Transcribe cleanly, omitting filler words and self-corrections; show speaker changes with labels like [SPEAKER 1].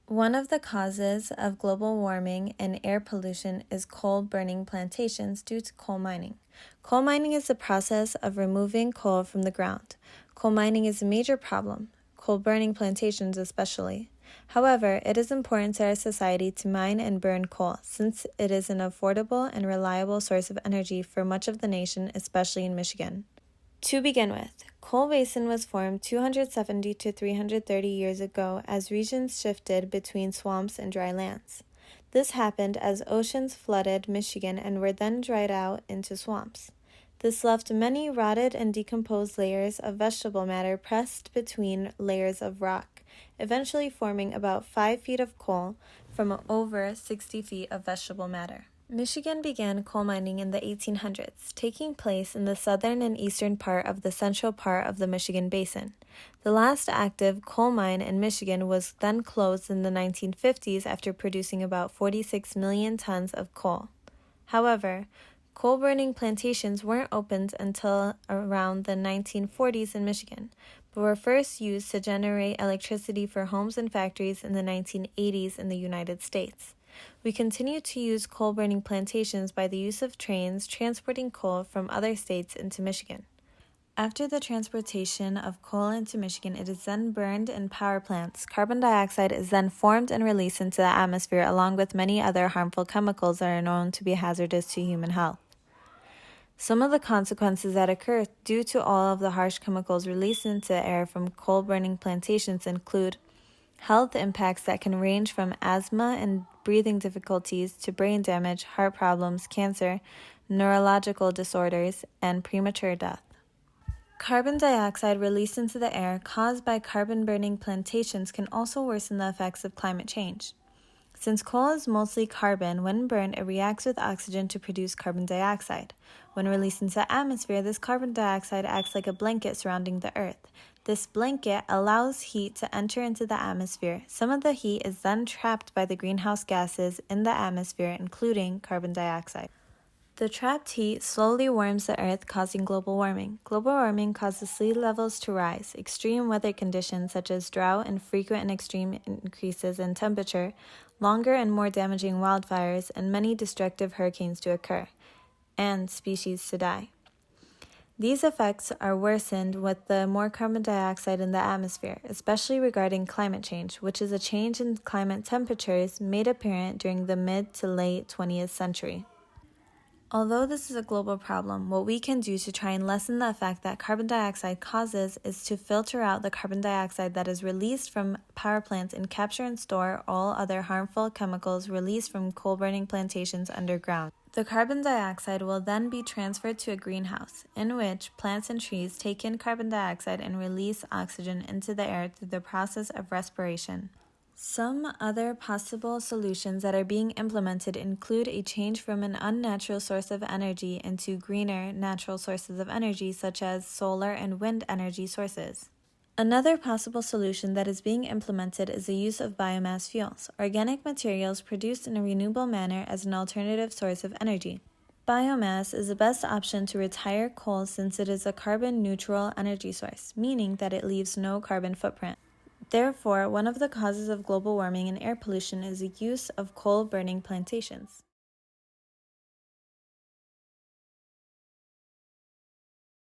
[SPEAKER 1] One of the causes of global warming and air pollution is coal burning plantations due to coal mining. Coal mining is the process of removing coal from the ground. Coal mining is a major problem, coal burning plantations especially. However, it is important to our society to mine and burn coal since it is an affordable and reliable source of energy for much of the nation, especially in Michigan. To begin with, Coal Basin was formed 270 to 330 years ago as regions shifted between swamps and dry lands. This happened as oceans flooded Michigan and were then dried out into swamps. This left many rotted and decomposed layers of vegetable matter pressed between layers of rock, eventually forming about 5 feet of coal from over 60 feet of vegetable matter. Michigan began coal mining in the 1800s, taking place in the southern and eastern part of the central part of the Michigan Basin. The last active coal mine in Michigan was then closed in the 1950s after producing about 46 million tons of coal. However, coal burning plantations weren't opened until around the 1940s in Michigan, but were first used to generate electricity for homes and factories in the 1980s in the United States. We continue to use coal burning plantations by the use of trains transporting coal from other states into Michigan. After the transportation of coal into Michigan, it is then burned in power plants. Carbon dioxide is then formed and released into the atmosphere along with many other harmful chemicals that are known to be hazardous to human health. Some of the consequences that occur due to all of the harsh chemicals released into the air from coal burning plantations include health impacts that can range from asthma and breathing difficulties to brain damage, heart problems, cancer, neurological disorders, and premature death. Carbon dioxide released into the air caused by carbon burning plantations can also worsen the effects of climate change. Since coal is mostly carbon, when burned, it reacts with oxygen to produce carbon dioxide. When released into the atmosphere, this carbon dioxide acts like a blanket surrounding the Earth. This blanket allows heat to enter into the atmosphere. Some of the heat is then trapped by the greenhouse gases in the atmosphere, including carbon dioxide. The trapped heat slowly warms the Earth, causing global warming. Global warming causes sea levels to rise, extreme weather conditions such as drought and frequent and extreme increases in temperature, longer and more damaging wildfires, and many destructive hurricanes to occur, and species to die. These effects are worsened with the more carbon dioxide in the atmosphere, especially regarding climate change, which is a change in climate temperatures made apparent during the mid to late 20th century. Although this is a global problem, what we can do to try and lessen the effect that carbon dioxide causes is to filter out the carbon dioxide that is released from power plants and capture and store all other harmful chemicals released from coal burning plantations underground. The carbon dioxide will then be transferred to a greenhouse, in which plants and trees take in carbon dioxide and release oxygen into the air through the process of respiration. Some other possible solutions that are being implemented include a change from an unnatural source of energy into greener, natural sources of energy such as solar and wind energy sources. Another possible solution that is being implemented is the use of biomass fuels, organic materials produced in a renewable manner as an alternative source of energy. Biomass is the best option to retire coal since it is a carbon-neutral energy source, meaning that it leaves no carbon footprint. Therefore, one of the causes of global warming and air pollution is the use of coal burning plantations.